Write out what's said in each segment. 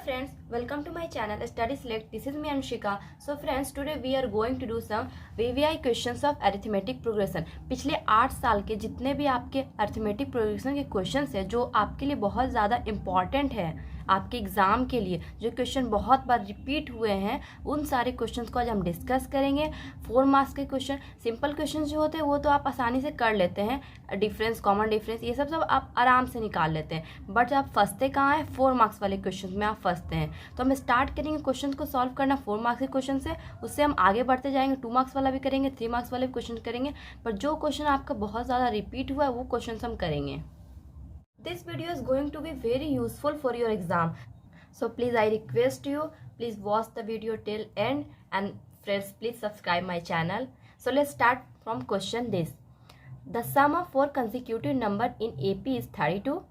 friends, welcome to my channel Study Select. This is me Anshika. So friends, today we are going to do some VVI questions of arithmetic progression. पिछले 8 साल के जितने भी आपके arithmetic progression के questions है जो आपके लिए बहुत ज़्यादा इम्पॉर्टेंट है, आपके एग्ज़ाम के लिए जो क्वेश्चन बहुत बार रिपीट हुए हैं, उन सारे क्वेश्चंस को आज हम डिस्कस करेंगे। 4 मार्क्स के क्वेश्चन, सिंपल क्वेश्चन जो होते हैं वो तो आप आसानी से कर लेते हैं, डिफरेंस, कॉमन डिफरेंस, ये सब आप आराम से निकाल लेते हैं। बट आप फंसते कहाँ हैं? 4 मार्क्स वाले क्वेश्चन में आप फंसते हैं। तो हम स्टार्ट करेंगे क्वेश्चन को सॉल्व करना 4 मार्क्स के क्वेश्चन से, उससे हम आगे बढ़ते जाएंगे। 2 मार्क्स वाला भी करेंगे, 3 मार्क्स वाले भी क्वेश्चन करेंगे, पर जो क्वेश्चन आपका बहुत ज़्यादा रिपीट हुआ है वो क्वेश्चन हम करेंगे। This video is going to be very useful for your exam. So please I request you, please watch the video till end, and friends please subscribe my channel. So let's start from question this. The sum of 4 consecutive number in AP is 32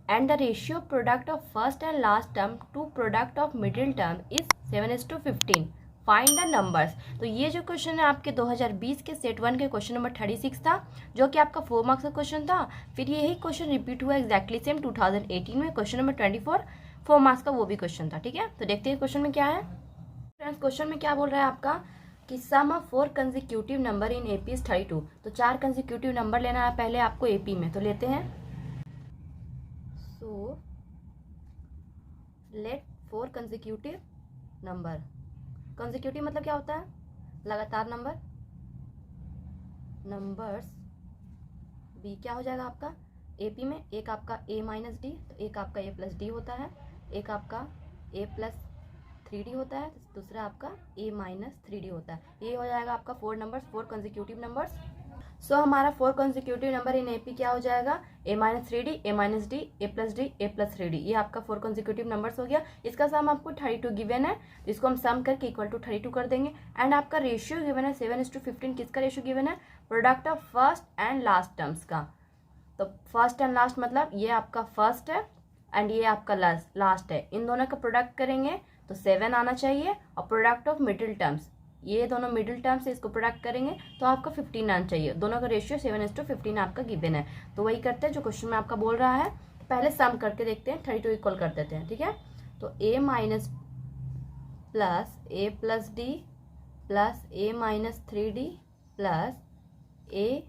and the ratio product of first and last term to product of middle term is 7:15. Find the numbers. तो ये जो question है आपके 2020 के set 1 के question number 36 था, जो कि आपका 4 मार्क्स का क्वेश्चन था। फिर यही क्वेश्चन रिपीट हुआ एग्जैक्टली सेम 2018 में क्वेश्चन नंबर 24, 4 मार्क्स का वो भी क्वेश्चन था। ठीक है, तो देखते हैं क्वेश्चन में क्या है। फ्रेंड्स, क्वेश्चन में क्या बोल रहा है आपका कि sum of 4 consecutive number in AP is 32। तो 4 कंसेक्यूटिव नंबर लेना है पहले आपको एपी में, तो लेते हैं। So let 4 consecutive number, consecutive मतलब क्या होता है? लगातार नंबर्स बी क्या हो जाएगा आपका एपी में? एक आपका ए माइनस डी, तो एक आपका ए प्लस डी होता है, एक आपका ए प्लस 3D होता है, दूसरा आपका ए माइनस 3D होता है। ये हो जाएगा आपका 4 नंबर्स, 4 कंसेक्यूटिव नंबर्स। सो हमारा 4 कंसेक्यूटिव नंबर इन एपी क्या हो जाएगा? ए माइनस 3D, ए माइनस डी, ए प्लस डी, ए प्लस 3D। ये आपका 4 कंसेक्यूटिव नंबर्स हो गया। इसका सम आपको 32 गिवन है, तो इसको हम सम करके इक्वल टू 32 कर देंगे। एंड आपका रेशियो गिवन है 7:15। किसका रेशियो गिवन है? Product of first and last terms का। तो फर्स्ट एंड लास्ट मतलब ये आपका फर्स्ट है एंड ये आपका लास्ट है, इन दोनों का प्रोडक्ट करेंगे तो 7 आना चाहिए। और प्रोडक्ट ऑफ मिडिल टर्म्स, ये दोनों मिडिल टर्म्स है, इसको प्रोडक्ट करेंगे तो आपका 15 आना चाहिए। दोनों का रेशियो 7:15 आपका गिवन है। तो वही करते हैं जो क्वेश्चन में आपका बोल रहा है। पहले सम करके देखते हैं, 32 इक्वल कर देते हैं। ठीक है, तो A minus plus A plus D plus A minus 3D plus A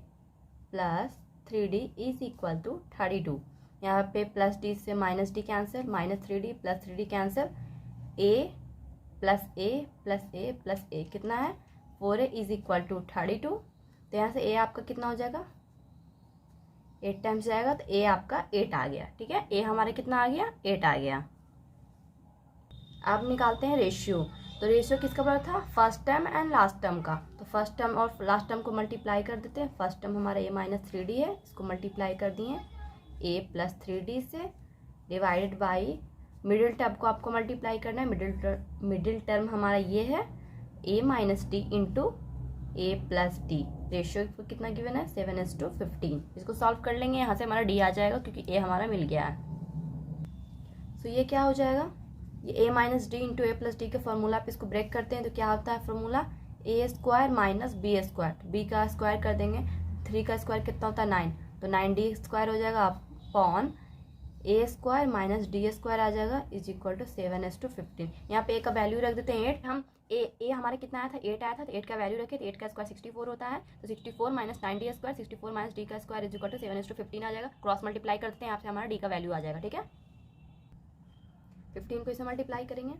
plus 3D is equal to 32। यहाँ पे प्लस डी से minus D cancel, minus 3D plus 3D cancel, A plus A plus A plus A कितना है? 4a is equal to 32। तो यहाँ से ए आपका कितना हो जाएगा? 8 टाइम्स जाएगा, तो ए आपका 8 आ गया। ठीक है, ए हमारा कितना आ गया? 8 आ गया। अब निकालते हैं रेशियो। तो रेशियो किसका बड़ा था? First term and last term का। तो फर्स्ट टर्म और लास्ट टर्म को मल्टीप्लाई कर देते हैं। फर्स्ट टर्म हमारा ए माइनस 3D है, इसको मल्टीप्लाई कर दिए ए प्लस 3D से, डिवाइडेड बाई मिडिल टर्म को आपको मल्टीप्लाई करना है। मिडिल टर्म हमारा ये है ए minus D into A plus D. Ratio कितना गिवन है? 7:15। इसको सॉल्व कर लेंगे, यहाँ से हमारा डी आ जाएगा क्योंकि ए हमारा मिल गया है। सो ये क्या हो जाएगा? ये A minus D into A plus D के फॉर्मूला पे इसको ब्रेक करते हैं, तो क्या होता है formula? A square minus B square. B का स्क्वायर कर देंगे, 3 का स्क्वायर कितना होता है? 9, तो 9D स्क्वायर हो जाएगा अपॉन ए स्क्वायर माइनस डी स्क्वायर आ जाएगा इज इक्वल टू 7:15। यहाँ पे ए का वैल्यू रख देते हैं 8। हम ए हमारा कितना आया था? 8 आया था, तो 8 का वैल्यू रखे, तो 8 का स्क्वायर 64 होता है, तो 64 minus 9D square, 64 minus D का स्क्वायर इज इक्वल टू 7:15 आ जाएगा। क्रॉस मल्टीप्लाई करते हैं, यहाँ से हमारा डी का वैल्यू आ जाएगा। ठीक है, 15 को इसे मल्टीप्लाई करेंगे,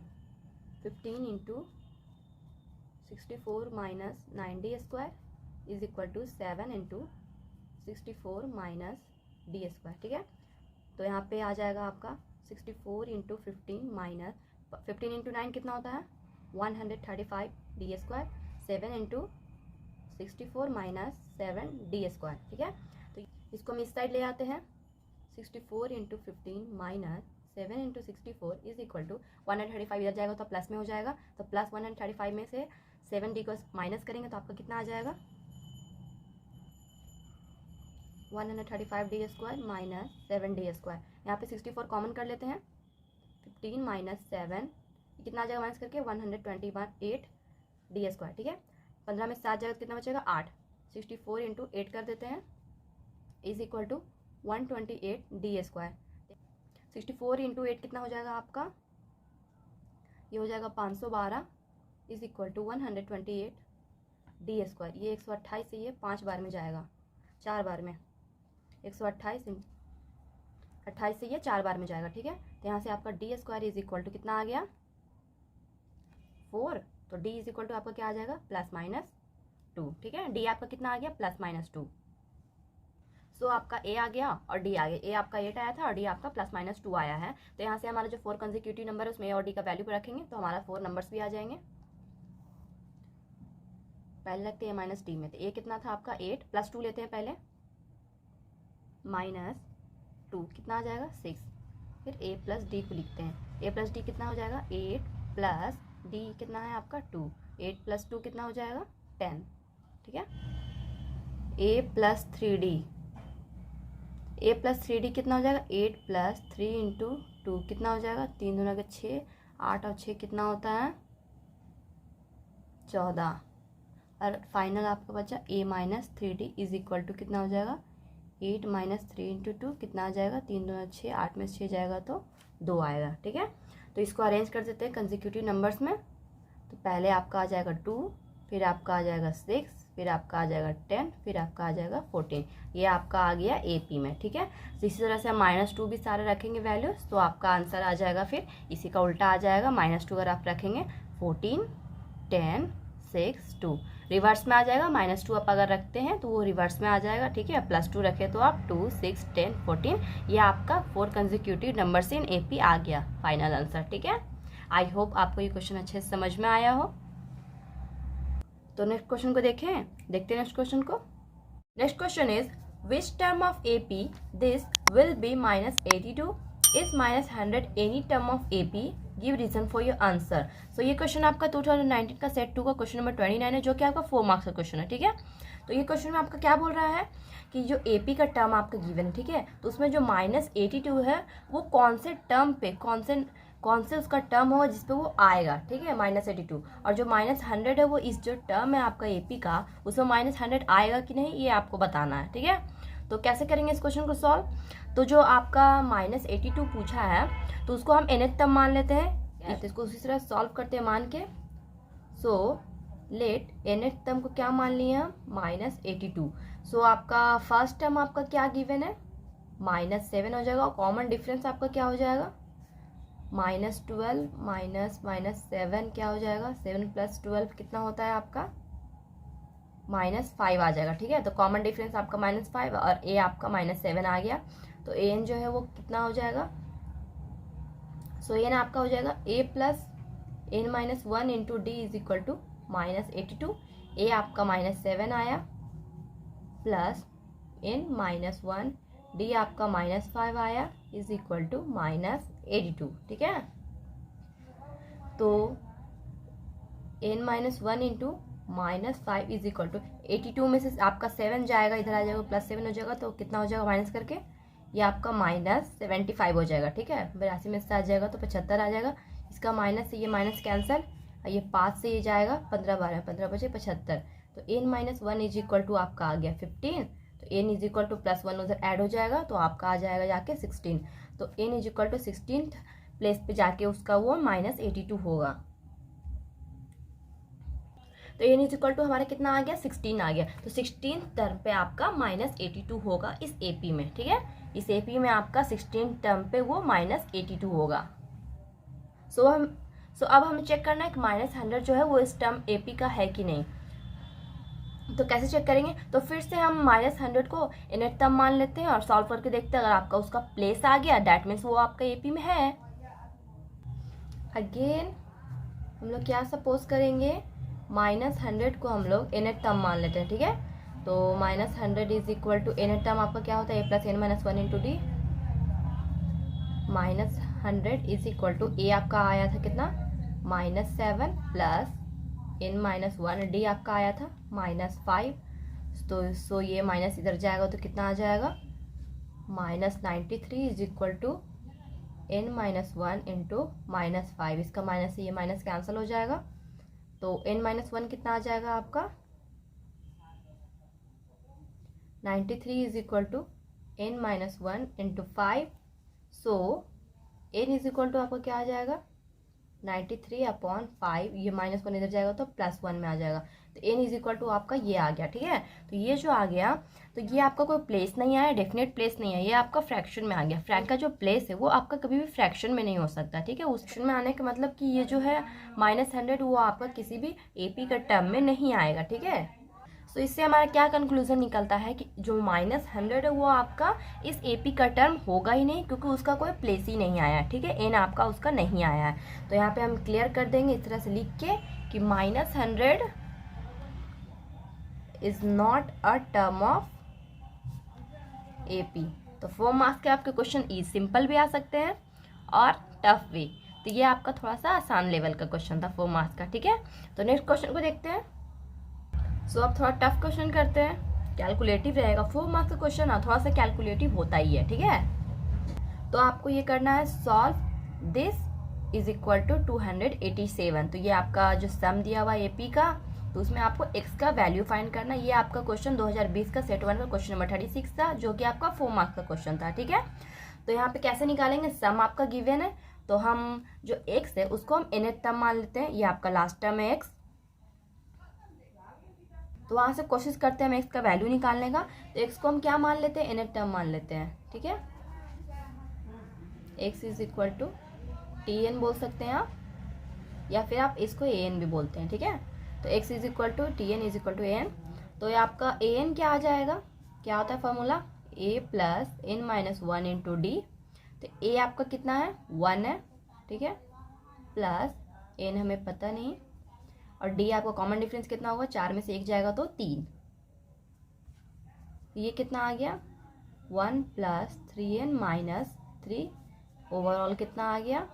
15 into 64 minus 9D square is equal to 7 into 64 minus D square. ठीक है, तो यहाँ पे आ जाएगा आपका 64 इंटू 15 माइनस 15 इंटू 9 कितना होता है? 135 D square, 7 into 64 minus 7 D square. ठीक है, तो इसको हम इस साइड ले आते हैं। 64 into 15 minus 7 into 64 is equal to 135 इधर जाएगा तो प्लस में हो जाएगा, तो प्लस 135 में से 7D को माइनस करेंगे तो आपका कितना आ जाएगा? 135D square minus 7D square. यहाँ पे 64 कॉमन कर लेते हैं, 15 माइनस 7 कितना आ जाएगा माइनस करके? 128D square. ठीक है, 15 में 7 जाएगा, कितना बचेगा? 8। 64 इंटू 8 कर देते हैं is equal to 128D square. 64 into 8 कितना हो जाएगा आपका? ये हो जाएगा 512 is equal to 128 D square. ये 128 से ये 5 बार में जाएगा, 4 बार में 128 28 से ये 4 बार में जाएगा। ठीक है, तो यहाँ से आपका D square is equal to कितना आ गया 4। तो डी इज इक्वल टू आपका क्या आ जाएगा +-2। ठीक है, डी आपका कितना आ गया +-2। सो आपका ए आ गया और डी आ गया। ए आपका 8 आया था और डी आपका +-2 आया है। तो यहाँ से हमारा जो 4 कंसेक्यूटिव नंबर है उसमें ए और डी का वैल्यू पर रखेंगे तो हमारा 4 नंबर्स भी आ जाएंगे। पहले लगते हैं माइनस डी में, तो ए कितना था आपका 8 +2 लेते हैं पहले, -2 कितना आ जाएगा 6। फिर ए प्लस डी को लिखते हैं, ए प्लस डी कितना हो जाएगा 8 प्लस डी कितना है आपका 2, 8 + 2 कितना हो जाएगा 10। ठीक है, ए प्लस 3d, ए प्लस 3d कितना हो जाएगा 8 + 3 × 2 कितना हो जाएगा 3 दूना के 6, 8 और 6 कितना होता है 14। और फाइनल आपका बचा a - 3d is equal to कितना हो जाएगा 8 - 3 × 2 कितना आ जाएगा 3 दूना 6, 8 में 6 जाएगा तो 2 आएगा। ठीक है, तो इसको अरेंज कर देते हैं कंसेक्यूटिव नंबर्स में। तो पहले आपका आ जाएगा 2, फिर आपका आ जाएगा 6, फिर आपका आ जाएगा 10, फिर आपका आ जाएगा 14। ये आपका आ गया AP में। ठीक है, तो इसी तरह से हम -2 भी सारे रखेंगे वैल्यूज, तो आपका आंसर आ जाएगा फिर इसी का उल्टा आ जाएगा। -2 अगर आप रखेंगे 14, 10, 6, 2 रिवर्स में आ जाएगा। -2 आप अगर रखते हैं तो वो रिवर्स में आ जाएगा। ठीक है, +2 रखे तो आप 2, 6, 10, 14। ये आपका 4 कंसेक्यूटिव नंबर्स इन AP आ गया फाइनल आंसर। ठीक है, आई होप आपको ये क्वेश्चन अच्छे से समझ में आया हो। तो नेक्स्ट क्वेश्चन को देखते हैं नेक्स्ट क्वेश्चन को। Next question is which term of AP this will be -82 is -100 any term of AP give reason for your answer. So ये क्वेश्चन आपका 2019 का सेट 2 का क्वेश्चन नंबर 29 है, जो कि आपका 4 मार्क्स का क्वेश्चन है। ठीक है, तो ये क्वेश्चन में आपका क्या बोल रहा है कि जो AP का टर्म आपका गिवन है, ठीक है, तो उसमें जो -82 है वो कौन से टर्म पे कौन से उसका टर्म होगा जिसपे वो आएगा। ठीक है, -82, और जो -100 है वो इस जो टर्म है आपका AP का उसमें -100 आएगा कि नहीं, ये आपको बताना है। ठीक है, तो कैसे करेंगे इस क्वेश्चन को सॉल्व। तो जो आपका -82 पूछा है तो उसको हम nth टर्म मान लेते हैं, तो इसको उसी तरह सॉल्व करते हैं मान के। सो लेट nth टर्म को क्या मान लिए हम -82। सो आपका फर्स्ट टर्म आपका क्या गिवन है -7 हो जाएगा, और कॉमन डिफरेंस आपका क्या हो जाएगा -12 -7 क्या हो जाएगा 7 + 12 कितना होता है आपका -5 आ जाएगा। ठीक है, तो कॉमन डिफरेंस आपका -5 और a आपका -7 आ गया। तो an जो है वो कितना हो जाएगा, सो n आपका हो जाएगा a + n - 1 × d is equal to -82। a आपका -7 आया प्लस n - 1 d आपका -5 आया इज इक्वल टू -82। ठीक है, तो n - 1 × -5 इज इक्वल टू 82 में से आपका 7 जाएगा, इधर आ जाएगा +7 हो जाएगा, तो कितना हो जाएगा माइनस करके ये आपका -75 हो जाएगा। ठीक है, 82 में से आ जाएगा तो 75 आ जाएगा। इसका माइनस से ये माइनस कैंसिल, और ये 5 से ये जाएगा 15 12 15 बचे 75। तो n - 1 इज इक्वल टू आपका आ गया 15। तो n इज इक्वल टू +1 उधर ऐड हो जाएगा तो आपका आ जाएगा जाके 16। तो n is equal to 16th place पे जाके उसका वो -82 होगा। तो n इज इक्वल टू हमारा कितना आ गया 16 आ गया। तो 16 टर्म पे आपका -82 होगा इस AP में। ठीक है, इस AP में आपका 16 टर्म पे वो -82 होगा। सो अब हमें चेक करना है कि -100 जो है वो इस टर्म AP का है कि नहीं। तो कैसे चेक करेंगे, तो फिर से हम -100 को nth टर्म मान लेते हैं और सॉल्व करके देखते हैं। अगर आपका उसका प्लेस आ गया दैट मीन्स वो आपका AP में है। अगेन हम लोग क्या सपोज करेंगे, -100 को हम लोग nth टर्म मान लेते हैं। ठीक है, तो -100 is equal to nth term आपका क्या होता है a + n - 1 × d। -100 is equal to a आपका आया था कितना -7 प्लस n - 1 d आपका आया था -5। तो सो ये माइनस इधर जाएगा तो कितना आ जाएगा -93 इज इक्वल टू n - 1 × -5। इसका माइनस से ये माइनस कैंसिल हो जाएगा। तो n - 1 कितना आ जाएगा आपका 93 is equal to n - 1 × 5। So n is equal to आपका क्या आ जाएगा 93/5, ये -1 इधर जाएगा तो +1 में आ जाएगा, तो n इज इक्वल टू आपका ये आ गया। ठीक है, तो ये जो आ गया, तो ये आपका कोई प्लेस नहीं आया, डेफिनेट प्लेस नहीं है, ये आपका फ्रैक्शन में आ गया। फ्रैंक का जो प्लेस है वो आपका कभी भी फ्रैक्शन में नहीं हो सकता। ठीक है, उस फ्रैक्शन में आने का मतलब कि ये जो है -100 वो आपका किसी भी AP का टर्म में नहीं आएगा। ठीक है, तो इससे हमारा क्या कंक्लूजन निकलता है कि जो -100 है वो आपका इस AP का टर्म होगा ही नहीं, क्योंकि उसका कोई प्लेस ही नहीं आया है। ठीक है, n आपका उसका नहीं आया है। तो यहाँ पे हम क्लियर कर देंगे इस तरह से लिख के कि -100 is not a term of AP। तो 4 मार्क्स के आपके क्वेश्चन सिंपल भी आ सकते हैं और टफ भी। तो ये आपका थोड़ा सा आसान लेवल का क्वेश्चन था 4 मार्क्स का। ठीक है, तो नेक्स्ट क्वेश्चन को देखते हैं। सो अब थोड़ा टफ क्वेश्चन करते हैं, कैलकुलेटिव रहेगा। 4 मार्क्स का क्वेश्चन ना थोड़ा सा कैलकुलेटिव होता ही है। ठीक है, तो आपको ये करना है, solve this is equal to 287। तो ये आपका जो सम दिया हुआ AP का, तो उसमें आपको x का वैल्यू फाइंड करना। ये आपका क्वेश्चन 2020 का सेट 1 का क्वेश्चन नंबर 36 था, जो कि आपका 4 मार्क्स का क्वेश्चन था। ठीक है, तो यहाँ पे कैसे निकालेंगे, सम आपका गिवन है, तो हम जो x है उसको हम nth टर्म मान लेते हैं, ये आपका लास्ट टर्म है x। तो वहां से कोशिश करते हैं हम x का वैल्यू निकालने का, तो x को हम क्या मान लेते हैं, nth टर्म मान लेते हैं। ठीक है, x is equal to TN बोल सकते हैं आप, या फिर आप इसको AN भी बोलते हैं। ठीक है, तो x is equal to TN is equal to AN। तो ये आपका AN क्या आ जाएगा, क्या होता है formula, A plus n-1 into D। तो A आपका कितना है, 1 है। ठीक है, प्लस n हमें पता नहीं, और D आपका कॉमन डिफरेंस कितना होगा, 4 में से 1 जाएगा तो 3। ये कितना आ गया, 1 प्लस 3n माइनस 3, ओवरऑल कितना आ गया,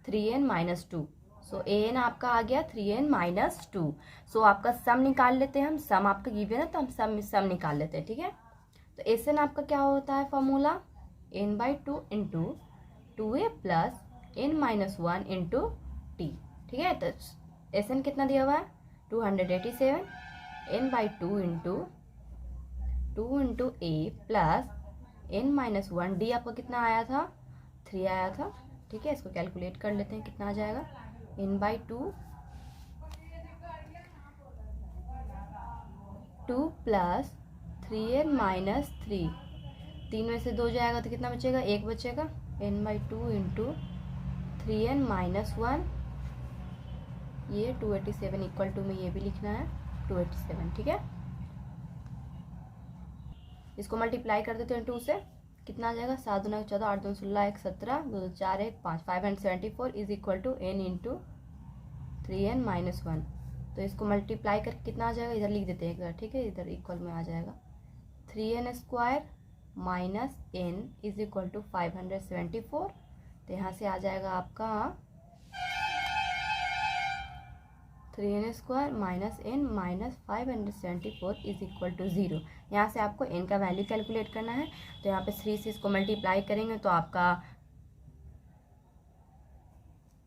3n माइनस 2। सो an आपका आ गया 3n माइनस 2। सो आपका सम निकाल लेते हैं हम, सम आपका गिवन है तो हम सम निकाल लेते हैं। ठीक है, तो Sn आपका क्या होता है formula, n/2 into 2a plus n-1 into t। ठीक है, तो Sn कितना दिया हुआ है, 287, n/2 into 2 into a plus n-1, d आपका कितना आया था, 3 आया था। ठीक है, इसको कैलकुलेट कर लेते हैं कितना आ जाएगा, n/2 2 प्लस 3n माइनस 3, 3 में से 2 जाएगा तो कितना बचेगा, 1 बचेगा, n/2 इंटू 3n माइनस 1, ये 287 इक्वल टू में ये भी लिखना है 287। ठीक है, इसको मल्टीप्लाई कर देते हैं 2 से, कितना आ जाएगा, 7 दूना 14, 8 दूना 16, 1 17, 2 4 1 5, 574 is equal to n into 3n minus 1। तो इसको मल्टीप्लाई करके कितना आ जाएगा, इधर लिख देते हैं एक बार। ठीक है, इधर इक्वल में आ जाएगा 3n square minus n is equal to 574। तो यहाँ से आ जाएगा आपका 3n square minus n minus 574 is equal to 0। यहाँ से आपको n का वैल्यू कैलकुलेट करना है, तो यहाँ पे 3 से इसको मल्टीप्लाई करेंगे तो आपका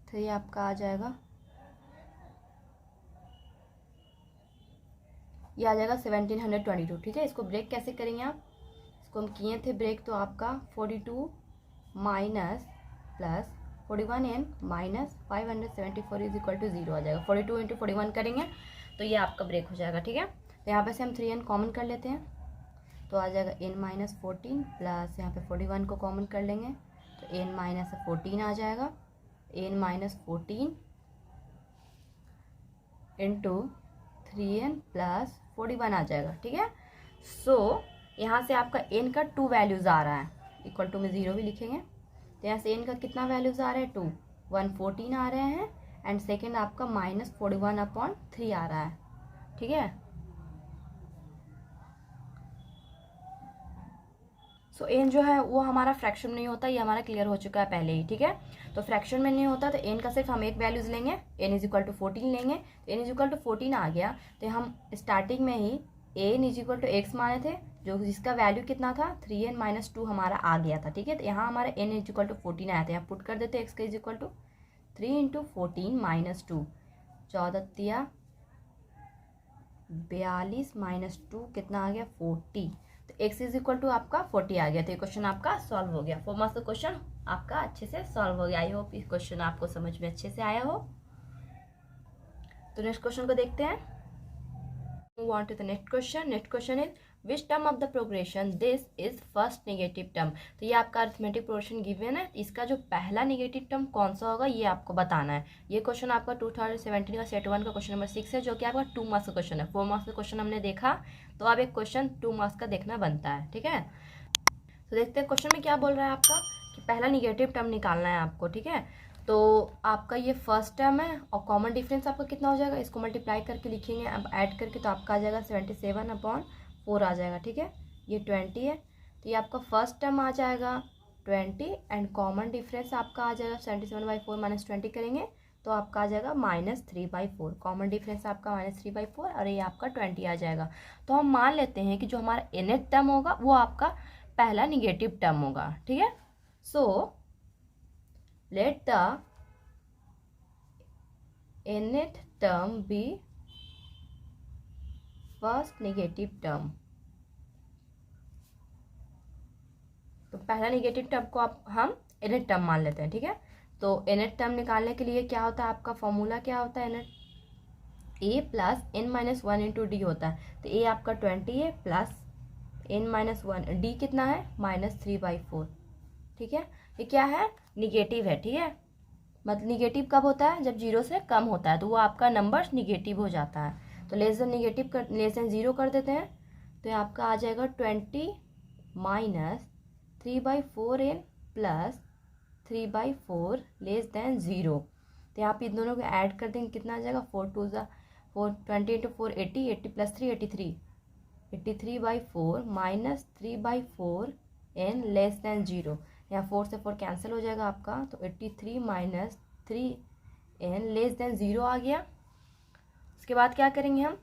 3 आपका आ जाएगा, ये आ जाएगा 1722। ठीक है, इसको ब्रेक कैसे करेंगे आप, इसको हम किए थे ब्रेक, तो आपका 42 minus plus 41n minus 574 is equal to 0 आ जाएगा। 42 इंटू 41 करेंगे तो ये आपका ब्रेक हो जाएगा। ठीक है, तो यहाँ पे से हम 3n कॉमन कर लेते हैं, तो आ जाएगा n माइनस 14 प्लस यहाँ पे 41 को कॉमन कर लेंगे तो n माइनस 14 आ जाएगा, n minus 14 into 3n plus 41 आ जाएगा। ठीक है, सो यहाँ से आपका n का 2 वैल्यूज़ आ रहा है, इक्वल टू में 0 भी लिखेंगे, तो यहाँ से n का कितना वैल्यूज आ रहा है, 2 114 आ रहे हैं, एंड सेकेंड आपका माइनस 41/3 आ रहा है। ठीक है, सो n जो है वो हमारा फ्रैक्शन में नहीं होता, ये हमारा क्लियर हो चुका है पहले ही। ठीक है, तो फ्रैक्शन में नहीं होता तो n का सिर्फ हम एक वैल्यूज लेंगे, n इज इक्वल टू 14 लेंगे, तो n इज इक्वल टू 14 आ गया, तो हम स्टार्टिंग में ही n is equal to x माने थे, जो जिसका वैल्यू कितना था 3n माइनस 2 हमारा आ गया था। ठीक है, तो यहाँ हमारा n इज इक्वल टू 14 आया था, यहाँ पुट कर देते x का is equal to 3 into 14 minus 2, 14 42 minus 2 कितना आ गया 40, तो x इज इक्वल टू आपका 40 आ गया। तो ये क्वेश्चन आपका सॉल्व हो गया। 4 मार्क्स का क्वेश्चन आपका अच्छे से सॉल्व हो गया। आई होप इस क्वेश्चन आपको समझ में अच्छे से आया हो। तो नेक्स्ट क्वेश्चन को देखते हैं। Move on to the next question. Next question is which term of the progression this is first negative term। तो ये आपका अरिथमेटिक प्रोग्रेशन गिवन है, इसका जो पहला नेगेटिव टर्म कौन सा होगा ये आपको बताना है। ये क्वेश्चन आपका 2017 का सेट 1 का क्वेश्चन नंबर 6 है, जो कि आपका 2 मार्क्स का क्वेश्चन है। 4 मार्क्स का क्वेश्चन हमने देखा, तो अब एक क्वेश्चन 2 मार्क्स का देखना बनता है, ठीक है। तो देखते हैं क्वेश्चन में क्या बोल रहा है आपका कि पहला निगेटिव टर्म निकालना है आपको, ठीक है। तो आपका ये फर्स्ट टर्म है और कॉमन डिफरेंस आपका कितना हो जाएगा, इसको मल्टीप्लाई करके लिखेंगे अब ऐड करके, तो आपका आ जाएगा 77/4 आ जाएगा, ठीक है। ये 20 है, तो ये आपका फर्स्ट टर्म आ जाएगा 20 एंड कॉमन डिफरेंस आपका आ जाएगा 77/4 माइनस 20 करेंगे तो आपका आ जाएगा -3/4। कॉमन डिफरेंस आपका -3/4 और ये आपका 20 आ जाएगा। तो हम मान लेते हैं कि जो हमारा nth टर्म होगा वो आपका पहला निगेटिव टर्म होगा, ठीक है। सो let the nth term be first negative term। तो पहला नेगेटिव टर्म को हम nth टर्म मान लेते हैं, ठीक है। तो nth टर्म निकालने के लिए क्या होता है, आपका फॉर्मूला क्या होता है, nth a plus n-1 into D होता है। तो a आपका 20 है प्लस n-1, d कितना है -3/4, ठीक है। ये क्या है, निगेटिव है, ठीक है। मतलब निगेटिव कब होता है, जब 0 से कम होता है, तो वो आपका नंबर निगेटिव हो जाता है। तो लेस देन 0 कर देते हैं, तो ये आपका आ जाएगा 20 minus 3/4n plus 3/4 less than 0। तो यहाँ पे इन दोनों को ऐड कर देंगे, कितना आ जाएगा 4 20 into 4 80, 80 plus 3 83, 83/4 minus 3/4n less than 0। यहाँ 4 से 4 कैंसिल हो जाएगा आपका, तो 83 माइनस 3n लेस देन 0 आ गया। उसके बाद क्या करेंगे हम,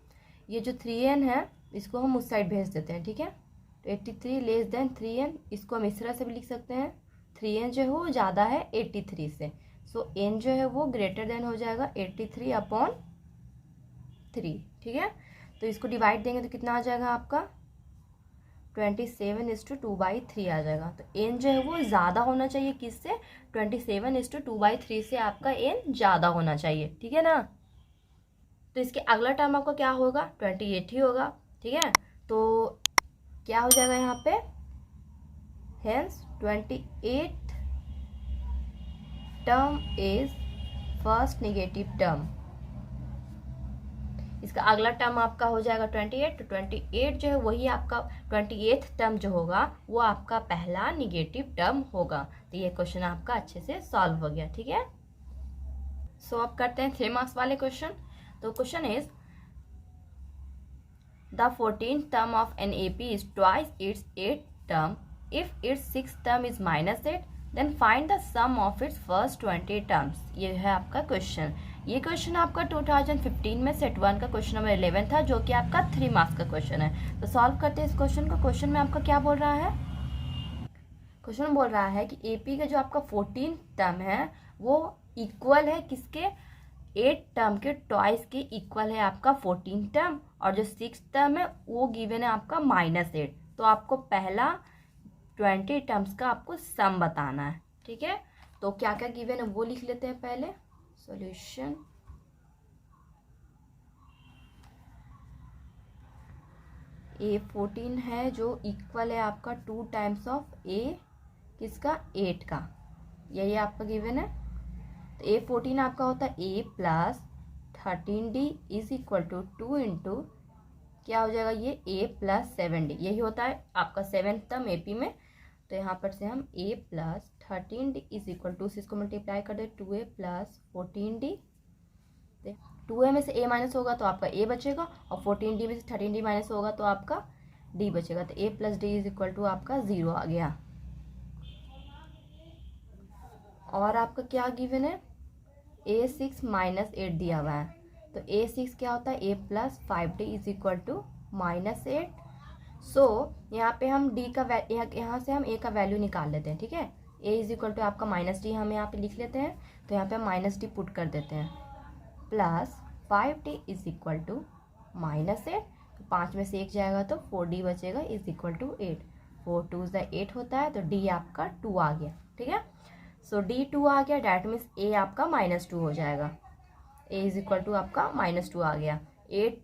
ये जो 3n है इसको हम उस साइड भेज देते हैं, ठीक है। तो 83 लेस देन 3n, इसको हम इस तरह से भी लिख सकते हैं, 3n जो है वो ज़्यादा है 83 से, सो n जो है वो ग्रेटर देन हो जाएगा 83/3, ठीक है। तो इसको डिवाइड देंगे तो कितना आ जाएगा आपका 27:2/3 आ जाएगा। तो n जो है वो ज़्यादा होना चाहिए किससे, 27:2/3 से आपका n ज़्यादा होना चाहिए, ठीक है ना। तो इसके अगला टर्म आपका क्या होगा, 28 ही होगा, ठीक है। तो क्या हो जाएगा यहाँ पे, hence 28th term is first negative term. इसका अगला टर्म आपका हो जाएगा 28, तो 28 जो है वही आपका 28th टर्म जो होगा वो आपका पहला निगेटिव टर्म होगा। तो ये क्वेश्चन आपका अच्छे से सॉल्व हो गया, ठीक है। सो अब करते हैं 3 मार्क्स वाले क्वेश्चन। तो question is the 14th term of an AP is twice its 8th term, if its 6th term is -8 then find the sum of its first 20 terms. ये है आपका क्वेश्चन। ये क्वेश्चन आपका 2015 में सेट 1 का question number 11 था, जो कि आपका 3 मार्क्स का क्वेश्चन है। तो सॉल्व करते हैं इस क्वेश्चन को। क्वेश्चन में आपका क्या बोल रहा है, क्वेश्चन बोल रहा है कि AP का जो आपका 14 टर्म है वो इक्वल है किसके, 8 टर्म के ट्वाइस के इक्वल है आपका 14 टर्म, और जो 6 टर्म है वो गिवन है आपका -8। तो आपको पहला 20 टर्म्स का आपको सम बताना है, ठीक है। तो क्या क्या गिवन है वो लिख लेते हैं पहले। सॉल्यूशन A14 है जो इक्वल है आपका 2 टाइम्स ऑफ A किसका, 8 का, यही आपका गिवन है। तो A14 आपका होता है A plus 13D is equal to 2 into क्या हो जाएगा ये A प्लस 7D, यही होता है आपका 7th टर्म AP में। तो यहाँ पर से हम A plus 13D is equal to, इसको मल्टीप्लाई कर दे 2A प्लस 14D। 2A में से A माइनस होगा तो आपका A बचेगा, और 14D में से 13D माइनस होगा तो आपका D बचेगा। तो A plus D is equal to आपका 0 आ गया। और आपका क्या गिवन है, A6 माइनस 8 दिया हुआ है। तो A6 क्या होता है, A plus 5D is equal to -8। So यहाँ पे हम D का यहाँ से हम A का वैल्यू निकाल लेते हैं, ठीक है। A इज इक्वल टू आपका -D हम यहाँ पे लिख लेते हैं, तो यहाँ पे हम -D पुट कर देते हैं, plus 5D is equal to -8। तो 5 में से 1 जाएगा तो 4D बचेगा इज इक्वल टू 8। 4 2 8 होता है, तो D आपका 2 आ गया, ठीक है। सो D2 आ गया, डैट मीन्स A आपका -2 हो जाएगा। A इज इक्वल टू आपका -2 आ गया। 8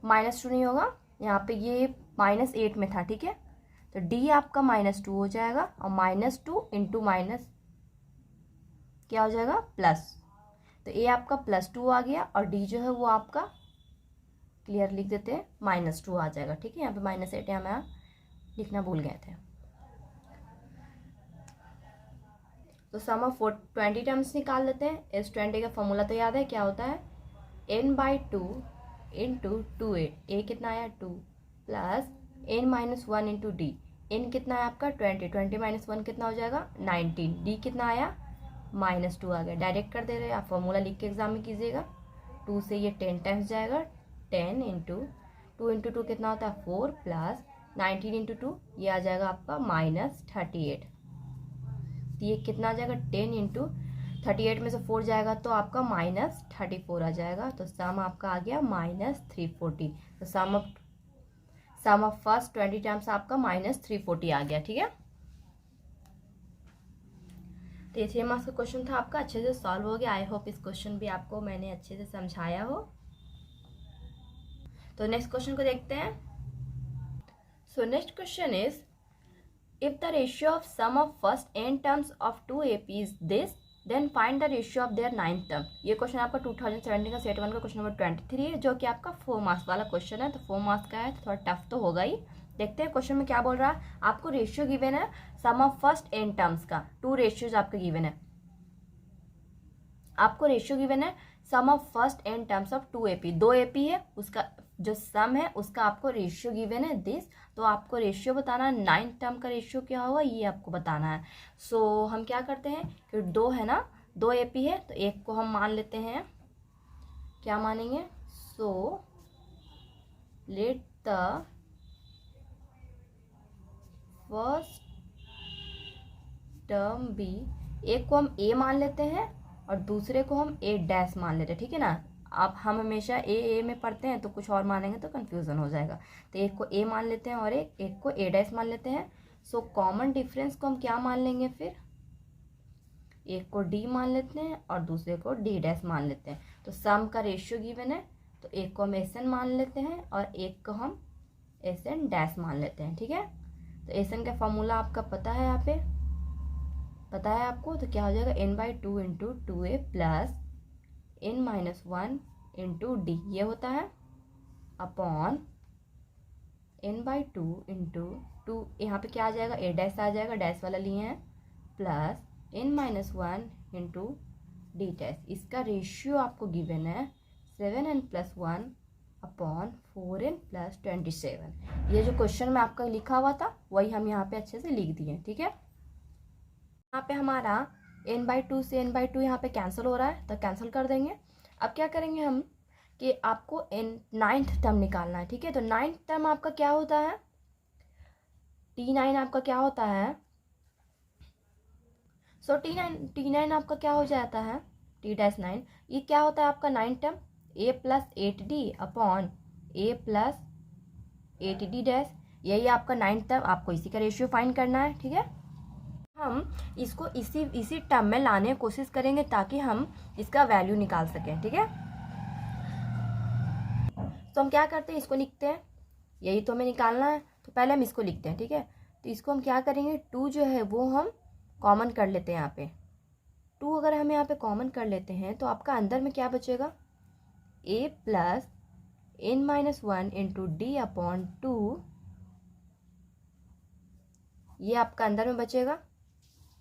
-2 नहीं होगा, यहाँ पे ये -8 में था, ठीक है। तो D आपका -2 हो जाएगा और -2 इंटू माइनस क्या हो जाएगा प्लस, तो A आपका +2 आ गया और D जो है वो आपका क्लियर लिख देते हैं -2 आ जाएगा, ठीक है। यहाँ पे -8 है, हम लिखना भूल गए थे। तो सम ऑफ 20 टर्म्स निकाल लेते हैं। इस 20 का फॉर्मूला तो याद है, क्या होता है, n/2 इंटू 2a। a कितना आया 2 plus n-1 into D. n कितना है आपका 20 माइनस 1 कितना हो जाएगा 19। d कितना आया -2 आ गया। डायरेक्ट कर दे रहे हैं, आप फॉर्मूला लिख के एग्जाम में कीजिएगा। 2 से ये 10 टाइम्स जाएगा, 10 इंटू 2 इंटू 2 कितना होता है 4 प्लस 19 इंटू 2 ये आ जाएगा आपका -38। ये कितना आ जाएगा 10 इंटू 38 में से 4 जाएगा तो आपका -34 आ जाएगा। तो सम आपका आ गया -340। तो सम ऑफ फर्स्ट 20 टर्म्स आपका -340 आ गया, ठीक है। तो ये 6 मार्क्स का क्वेश्चन था आपका, अच्छे से सॉल्व हो गया। आई होप इस क्वेश्चन भी आपको मैंने अच्छे से समझाया हो। तो नेक्स्ट क्वेश्चन को देखते हैं। So next question is, if the ratio of sum of first n terms of 2 AP is this, then find the ratio of their 9th term। ये क्वेश्चन आपका 2017 का सेट 1 का क्वेश्चन नंबर 23 है, जो कि आपका 4 मार्क्स वाला क्वेश्चन है। तो 4 मार्क्स का है तो थोड़ा टफ तो होगा ही। देखते हैं क्वेश्चन में क्या बोल रहा है। आपको रेशियो गिवन है sum of first n terms का, 2 रेशियोज आपके गिवन है। आपको रेशियो गिवन है sum of first n terms of 2 AP, 2 AP है, उसका जो सम है उसका आपको रेशियो गिवन है दिस। तो आपको रेशियो बताना है, 9th टर्म का रेशियो क्या होगा ये आपको बताना है। सो हम क्या करते हैं कि 2 है ना, 2 AP है तो एक को हम मान लेते हैं, क्या मानेंगे, so let the first term be, एक को हम A मान लेते हैं और दूसरे को हम A' मान लेते हैं, ठीक है ना। आप हम हमेशा ए में पढ़ते हैं तो कुछ और मानेंगे तो कंफ्यूजन हो जाएगा। तो एक को A मान लेते हैं और एक को A' मान लेते हैं। सो कॉमन डिफरेंस को हम क्या मान लेंगे, फिर एक को D मान लेते हैं और दूसरे को D' मान लेते हैं। तो सम का रेशियो गिवन है तो एक को हम SN मान लेते हैं और एक को हम SN' मान लेते हैं, ठीक है। तो SN का फॉर्मूला आपका पता है, यहाँ पे पता है आपको, तो क्या हो जाएगा n/2 into 2a plus n-1 into D, ये होता है अपॉन n/2 इंटू 2, यहाँ पे क्या आ जाएगा A' आ जाएगा, डैश वाला लिए हैं, प्लस n-1 इंटू D'। इसका रेशियो आपको गिवन है 7n + 1 अपॉन 4n + 27। ये जो क्वेश्चन में आपका लिखा हुआ था वही हम यहाँ पे अच्छे से लिख दिए, ठीक है। यहाँ पे हमारा n/2 से n/2 यहाँ पे कैंसिल हो रहा है तो कैंसिल कर देंगे। अब क्या करेंगे हम कि आपको 9th टर्म निकालना है, ठीक है। तो 9th टर्म आपका क्या होता है, T9 आपका क्या होता है, सो T9 आपका क्या हो जाता है T'9। ये क्या होता है आपका 9th term A + 8D upon A + 8D'। यही आपका 9th टर्म, आपको इसी का रेशियो फाइंड करना है, ठीक है। हम इसको इसी टर्म में लाने की कोशिश करेंगे ताकि हम इसका वैल्यू निकाल सकें, ठीक है। तो हम क्या करते हैं, इसको लिखते हैं, यही तो हमें निकालना है। तो पहले हम इसको लिखते हैं, ठीक है। तो इसको हम क्या करेंगे, 2 जो है वो हम कॉमन कर लेते हैं यहाँ पे। 2 अगर हम यहाँ पे कॉमन कर लेते हैं तो आपका अंदर में क्या बचेगा, A + n-1 into D upon 2, ये आपका अंदर में बचेगा,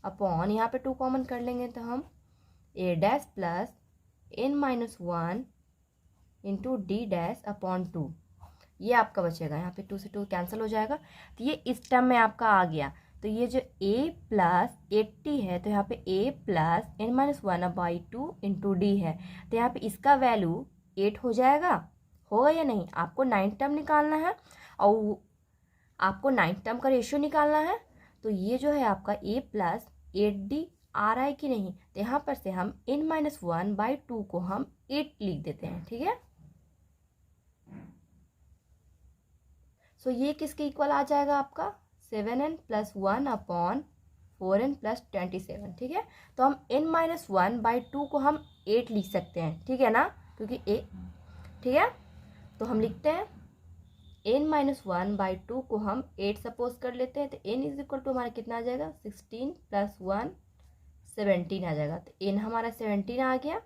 अपॉन यहाँ पे 2 कॉमन कर लेंगे तो हम A' + n-1 into D' upon 2, ये आपका बचेगा। यहाँ पे 2 से 2 कैंसिल हो जाएगा। तो ये इस टर्म में आपका आ गया। तो ये जो A + 80 है तो यहाँ पे A + n-1/2 इंटू D है, तो यहाँ पे इसका वैल्यू 8 हो जाएगा, होगा या नहीं। आपको 9th टर्म निकालना है और आपको 9th टर्म का रेशियो निकालना है। तो ये जो है आपका A + 8D आ रहा है कि नहीं, तो यहाँ पर से हम n-1/2 को हम 8 लिख देते हैं, ठीक है। सो ये किसके इक्वल आ जाएगा आपका 7n plus 1 upon 4n plus 27, ठीक है। तो हम n-1/2 को हम 8 लिख सकते हैं, ठीक है ना, क्योंकि ठीक है। तो हम लिखते हैं n-1/2 को हम 8 सपोज कर लेते हैं। तो n इज इक्वल टू हमारा कितना आ जाएगा, 16 प्लस 1 17 आ जाएगा। तो n हमारा 17 आ गया,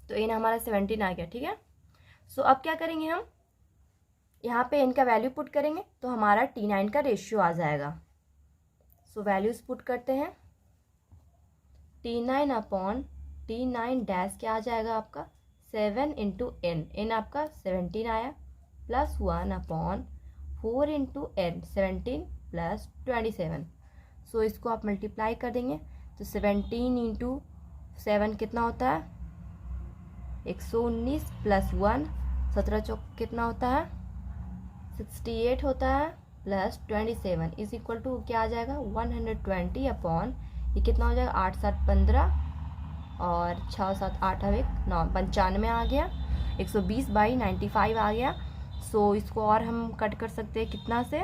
तो n हमारा 17 आ गया, ठीक है। सो अब क्या करेंगे, हम यहाँ पे n का वैल्यू पुट करेंगे तो हमारा T9 का रेशियो आ जाएगा। सो वैल्यूज पुट करते हैं, T9 अपॉन T9 डैश क्या आ जाएगा आपका 7 इंटू n, n आपका 17 आया, plus 1 upon 4 into n, 17 plus 27। सो इसको आप मल्टीप्लाई कर देंगे तो 17 इंटू 7 कितना होता है 119 प्लस 1 17 चौक कितना होता है 68 होता है, प्लस 27 इज इक्वल टू क्या आ जाएगा 120 अपॉन ये कितना हो जाएगा 8 7 15 और 6 7 8 अब 1 9 95 आ गया, 120/95 आ गया। सो इसको और हम कट कर सकते हैं कितना से,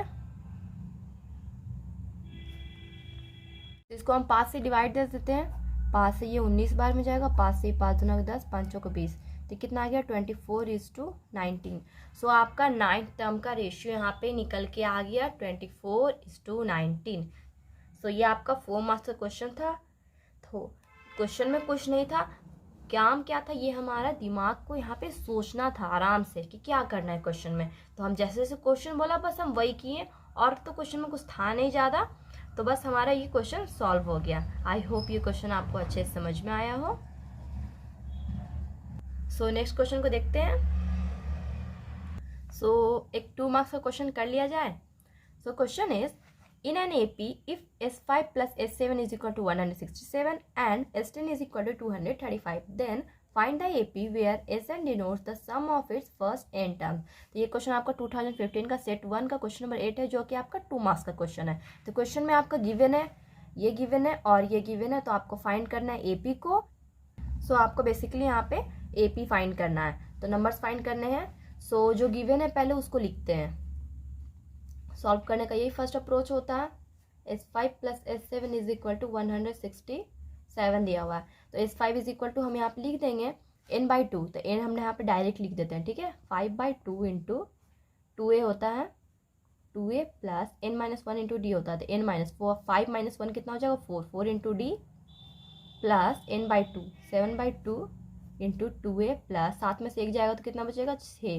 इसको हम 5 से डिवाइड कर देते हैं, 5 से ये 19 बार में जाएगा, 5 से 5 दूना 10 5 चौको 20, तो कितना आ गया 24:19। सो आपका 9th टर्म का रेशियो यहाँ पे निकल के आ गया 24:19। सो ये आपका 4 मार्क्स का क्वेश्चन था। तो क्वेश्चन में कुछ नहीं था, काम क्या था, ये हमारा दिमाग को यहाँ पे सोचना था आराम से कि क्या करना है क्वेश्चन में। तो हम जैसे जैसे क्वेश्चन बोला बस हम वही किए, और तो क्वेश्चन में कुछ था नहीं ज़्यादा, तो बस हमारा ये क्वेश्चन सॉल्व हो गया। आई होप ये क्वेश्चन आपको अच्छे से समझ में आया हो। सो नेक्स्ट क्वेश्चन को देखते हैं। सो एक 2 मार्क्स का क्वेश्चन कर लिया जाए। सो question is in an AP if S5 plus S7 is equal to 167 and S10 is equal to 235, then find the AP where Sn denotes the sum of its first n terms। तो ये question आपका 2015 का set 1 का question number 8 है, जो कि आपका 2 marks का क्वेश्चन है। तो क्वेश्चन में आपका गिवन है, ये गिवन है और ये गिवन है, तो आपको फाइंड करना है AP को। सो आपको बेसिकली यहाँ पे AP फाइंड करना है, तो नंबर्स फाइंड करने हैं। सो जो गिवन है पहले उसको लिखते हैं, सॉल्व करने का यही फर्स्ट अप्रोच होता है। S5 plus S7 is equal to 167 दिया हुआ है, तो S5 इज इक्वल टू हम यहाँ पे लिख देंगे n/2, तो n हमने यहाँ पे डायरेक्ट लिख देते हैं, ठीक है। 5/2 इंटू 2a होता है 2a plus n-1 into D होता है, तो n-4 5 - 1 कितना हो जाएगा 4 into D plus n/2 7/2 into 2a plus 7 में से 1 जाएगा तो कितना बचेगा 6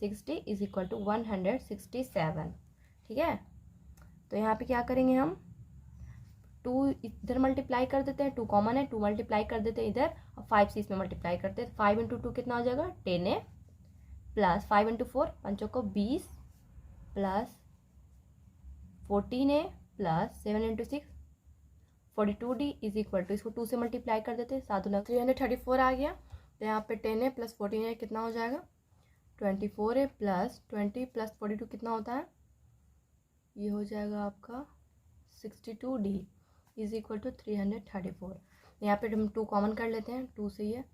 60 इज इक्वल टू 167, ठीक है। तो यहाँ पे क्या करेंगे हम 2 इधर मल्टीप्लाई कर देते हैं, 2 कॉमन है 2 मल्टीप्लाई कर देते हैं इधर, और 5 से इसमें मल्टीप्लाई करते हैं। 5 इंटू 2 कितना हो जाएगा 10a प्लस 5 इंटू 4 5 को 20 plus 14a plus 7 into 6 42d is equal to, इसको 2 से मल्टीप्लाई कर देते हैं 7 दूना 334 आ गया। तो यहाँ पे 10a प्लस 14a कितना हो जाएगा 24a प्लस 20 प्लस 42 कितना होता है, ये हो जाएगा आपका 62d इज इक्वल टू 334। यहाँ पे हम 2 कॉमन कर लेते हैं, 2 से ये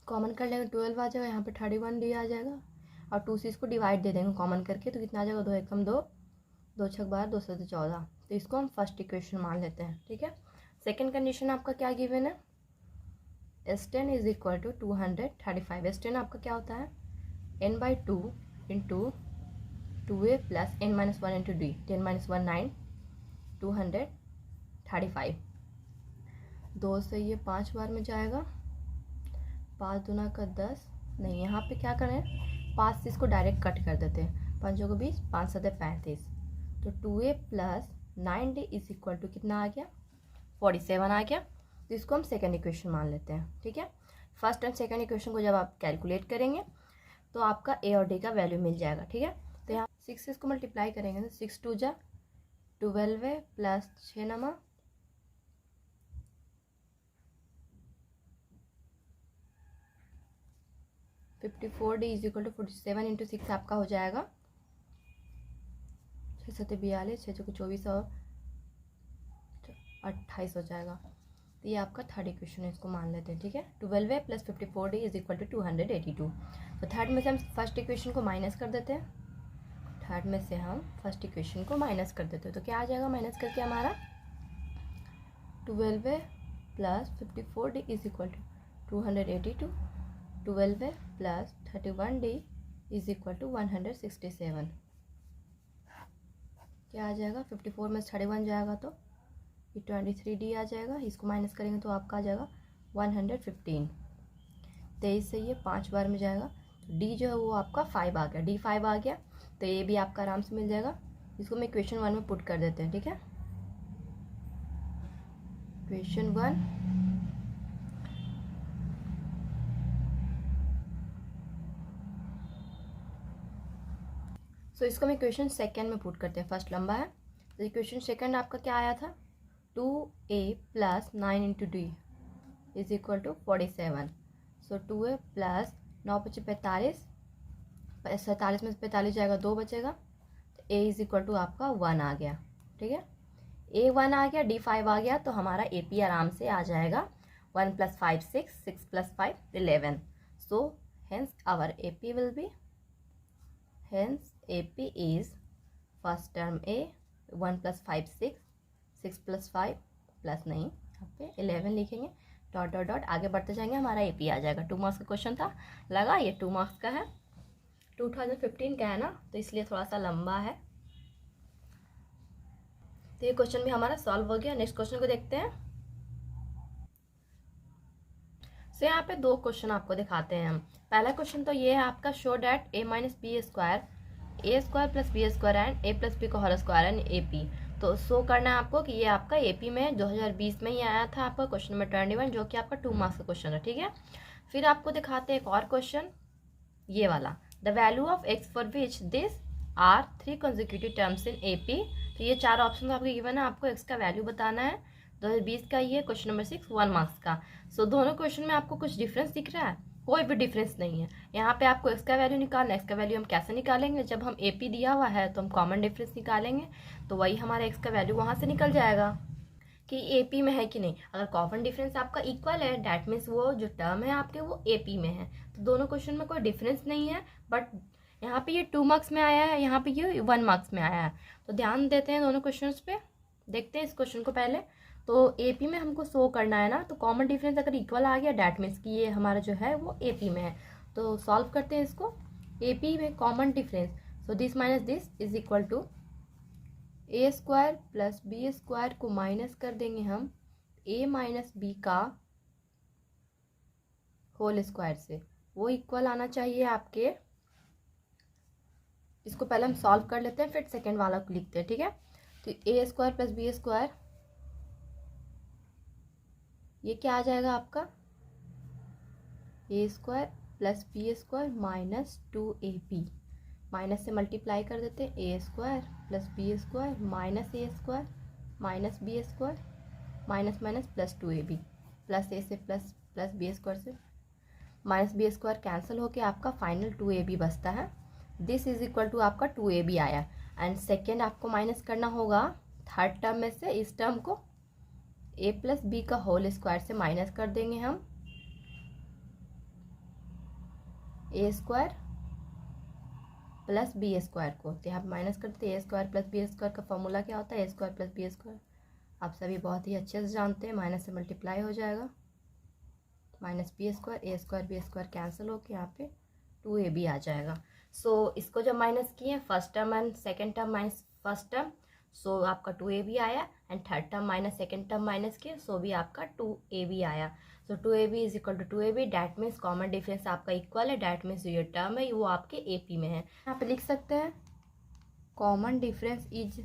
कॉमन कर लेंगे 12 आ जाएगा, यहाँ पे 31d आ जाएगा, और 2 से इसको डिवाइड दे देंगे कॉमन करके, तो कितना आ जाएगा 2 एकम 2 2 छक 12 2 से 14। तो इसको हम फर्स्ट इक्वेशन मान लेते हैं, ठीक है। सेकेंड कंडीशन आपका क्या गिवन है, S10 is equal to 235। S10 आपका क्या होता है n/2 into 2a plus n-1 into D, 10 - 1 9 235, 2 से ये 5 बार में जाएगा, 5 दूना का 10, नहीं यहाँ पे क्या करें 5 से इसको डायरेक्ट कट कर देते हैं, 5 को 20 5 7 35, तो 2a plus 9d is equal to कितना आ गया 47 आ गया। तो इसको हम सेकेंड इक्वेशन मान लेते हैं, ठीक है। फर्स्ट एंड सेकेंड इक्वेशन को जब आप कैलकुलेट करेंगे तो आपका a और d का वैल्यू मिल जाएगा, ठीक है। तो यहाँ 6 से इसको मल्टीप्लाई करेंगे तो 6 2 जा 12 प्लस 6 नमा 54d is equal to 47 into 6 आपका हो जाएगा 6 7 42 6 चौको 24 और 28 हो जाएगा। तो ये आपका थर्ड इक्वेशन है, इसको मान लेते हैं, ठीक है। 12a plus 54d is equal to 282। तो थर्ड में से हम फर्स्ट इक्वेशन को माइनस कर देते हैं, थर्ड में से हम फर्स्ट इक्वेशन को माइनस कर देते हैं तो क्या आ जाएगा माइनस करके हमारा 12a plus 54d is equal to 282, 12a plus 31d is equal to 167। क्या आ जाएगा 54 में 31 जाएगा तो ये 23d आ जाएगा, इसको माइनस करेंगे तो आपका आ जाएगा 115। 23 से ये 5 बार में जाएगा तो d जो है वो आपका 5 आ गया, d 5 आ गया तो ये भी आपका आराम से मिल जाएगा। इसको मैं इक्वेशन 1 में पुट कर देते हैं, ठीक है। इक्वेशन 1 इसको मैं इक्वेशन सेकेंड में पुट करते हैं, फर्स्ट लंबा है तो इक्वेशन सेकेंड आपका क्या आया था 2a plus 9 into D is equal to 47। So 2a plus 9 × 45, 47 में से 45 जाएगा 2 बचेगा तो a इज इक्वल टू आपका 1 आ गया, ठीक है। a 1 आ गया, d 5 आ गया तो हमारा AP आराम से आ जाएगा 1 + 5 6, 6 + 5 11। So hence our AP will be, hence AP is first term A 1 + 5 6, 6 + 5 plus नहीं यहाँ पे 11 लिखेंगे, डॉट डॉट डॉट आगे बढ़ते जाएंगे, हमारा AP आ जाएगा। 2 मार्क्स का क्वेश्चन था, लगा ये 2 मार्क्स का है, 2015 का है ना तो इसलिए थोड़ा सा लंबा है। तो ये क्वेश्चन भी हमारा सॉल्व हो गया। नेक्स्ट क्वेश्चन को देखते हैं। सो यहाँ पे 2 क्वेश्चन आपको दिखाते हैं हम। पहला क्वेश्चन तो ये है आपका, show that a - b² a² + b² and a + b का होल स्क्वायर एंड AP। तो शो करना है आपको कि ये आपका AP में 2020 में ही आया था आपका क्वेश्चन नंबर 21, जो कि आपका 2 मार्क्स का क्वेश्चन है, ठीक है। फिर आपको दिखाते हैं एक और क्वेश्चन, ये वाला, the value of x for which this are 3 consecutive terms in AP। तो ये 4 ऑप्शन आपको गिवन है, आपको x का वैल्यू बताना है। 2020 का ये क्वेश्चन नंबर 6 1 मार्क्स का। सो दोनों क्वेश्चन में आपको कुछ डिफरेंस दिख रहा है? कोई भी डिफरेंस नहीं है। यहाँ पे आपको x का वैल्यू निकालना है। x का वैल्यू हम कैसे निकालेंगे, जब हम AP दिया हुआ है तो हम कॉमन डिफरेंस निकालेंगे, तो वही हमारा x का वैल्यू वहाँ से निकल जाएगा कि AP में है कि नहीं। अगर कॉमन डिफरेंस आपका इक्वल है डैट मीन्स वो जो टर्म है आपके वो AP में है। तो दोनों क्वेश्चन में कोई डिफरेंस नहीं है, बट यहाँ पे ये 2 मार्क्स में आया है, यहाँ पे ये 1 मार्क्स में आया है। तो ध्यान देते हैं दोनों क्वेश्चन पे। देखते हैं इस क्वेश्चन को पहले। तो AP में हमको शो करना है ना, तो कॉमन डिफरेंस अगर इक्वल आ गया डैट मीन्स कि ये हमारा जो है वो AP में है। तो सॉल्व करते हैं इसको। AP में common difference, so this minus this is equal to a² + b² को माइनस कर देंगे हम a - b का होल स्क्वायर से, वो इक्वल आना चाहिए आपके। इसको पहले हम सॉल्व कर लेते हैं, फिर सेकेंड वाला को लिखते हैं, ठीक है। तो a² + b², ये क्या आ जाएगा आपका a² + b² minus 2ab, minus से मल्टीप्लाई कर देते हैं a² + b² minus a² minus b² minus minus plus 2ab, plus a से प्लस b² से माइनस b² कैंसिल होके आपका फाइनल 2ab बचता है। दिस इज इक्वल टू आपका 2ab आया। एंड सेकेंड आपको माइनस करना होगा थर्ड टर्म में से, इस टर्म को a + b का होल स्क्वायर से माइनस कर देंगे हम a² + b² को। तो यहाँ माइनस करते हैं a² + b² का फॉर्मूला क्या होता है, a² + b²। आप सभी बहुत ही अच्छे से जानते हैं, माइनस से मल्टीप्लाई हो जाएगा, minus b², a² b² cancel होकर यहाँ पे 2ab आ जाएगा। सो इसको जब माइनस किए first term and second term minus first term, so आपका 2ab आया। And third term minus second term minus किए, सो भी आपका 2ab आया। So 2ab is equal to 2ab, that means common difference आपका इक्वल है, that means ये term है वो आपके AP में है। यहाँ पे लिख सकते हैं common difference is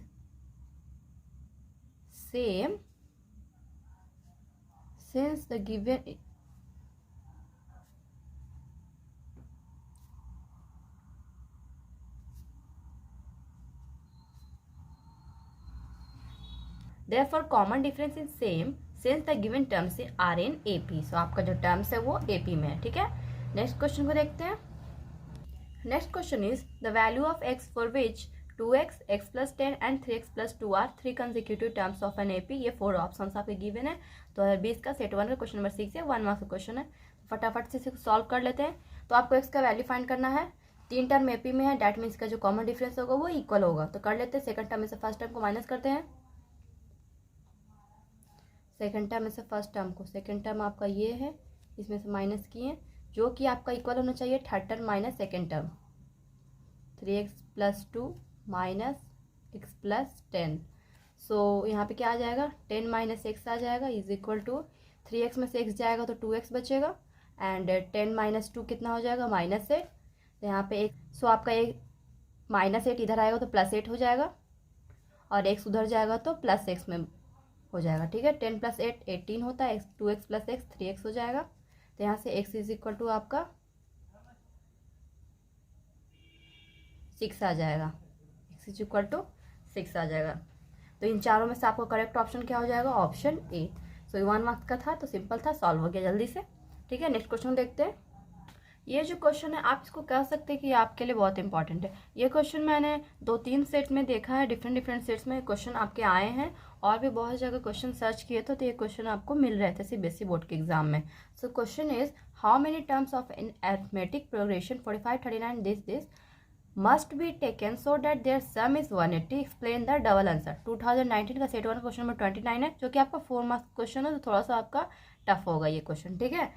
same since the given therefore common difference is same since the given terms are in AP। सो आपका जो टर्म्स है वो AP में है, ठीक है। नेक्स्ट क्वेश्चन को देखते हैं। Next question is the value of x for which 2x, x + 10 and 3x + 2 are 3 consecutive terms of an AP। ये 4 ऑप्शन आपके गिवन है। तो 2020 का सेट 1 का क्वेश्चन नंबर 6 है, 1 मार्क्स का क्वेश्चन है। फटाफट से इसे सॉल्व कर लेते हैं। तो आपको x का वैल्यू फाइंड करना है। 3 टर्म एपी में है, डैट मीन्स का जो कॉमन डिफरेंस होगा वो इक्वल होगा। तो कर लेते हैं, सेकंड टर्म में से फर्स्ट टर्म को माइनस करते हैं, सेकंड टर्म में से फर्स्ट टर्म को, सेकंड टर्म आपका ये है, इसमें से माइनस किए, जो कि आपका इक्वल होना चाहिए third term minus second term, 3x + 2 minus x + 10। सो यहाँ पे क्या आ जाएगा, 10 - x आ जाएगा इज इक्वल टू 3x में से x जाएगा तो 2x बचेगा, एंड 10 - 2 कितना हो जाएगा, -8। तो यहाँ पे एक, सो आपका एक -8 इधर आएगा तो +8 हो जाएगा, और x उधर जाएगा तो +x में हो जाएगा। ठीक है, 10 + 8 18 होता है, 2x + x 3x हो जाएगा। तो यहाँ से x इज इक्वल टू आपका 6 आ जाएगा, x इज इक्वल टू 6 आ जाएगा। तो इन चारों में से आपको करेक्ट ऑप्शन क्या हो जाएगा, ऑप्शन ए। सो 1 मार्क्स का था तो सिंपल था, सॉल्व हो गया जल्दी से। ठीक है, नेक्स्ट क्वेश्चन देखते हैं। ये जो क्वेश्चन है आप इसको कह सकते हैं कि आपके लिए बहुत इंपॉर्टेंट है। ये क्वेश्चन मैंने 2-3 सेट में देखा है, डिफरेंट सेट्स में क्वेश्चन आपके आए हैं, और भी बहुत जगह क्वेश्चन सर्च किए थे तो ये क्वेश्चन आपको मिल रहे थे सीबीएसई बोर्ड के एग्जाम में। So question is, how many terms of an arithmetic progression 45, 39 this must be taken so that their sum is 180, explain the double answer. 2019 का सेट 1 क्वेश्चन नंबर 29 है, जो कि आपका 4 मार्क्स क्वेश्चन है, तो थोड़ा सा आपका टफ होगा ये क्वेश्चन। ठीक है,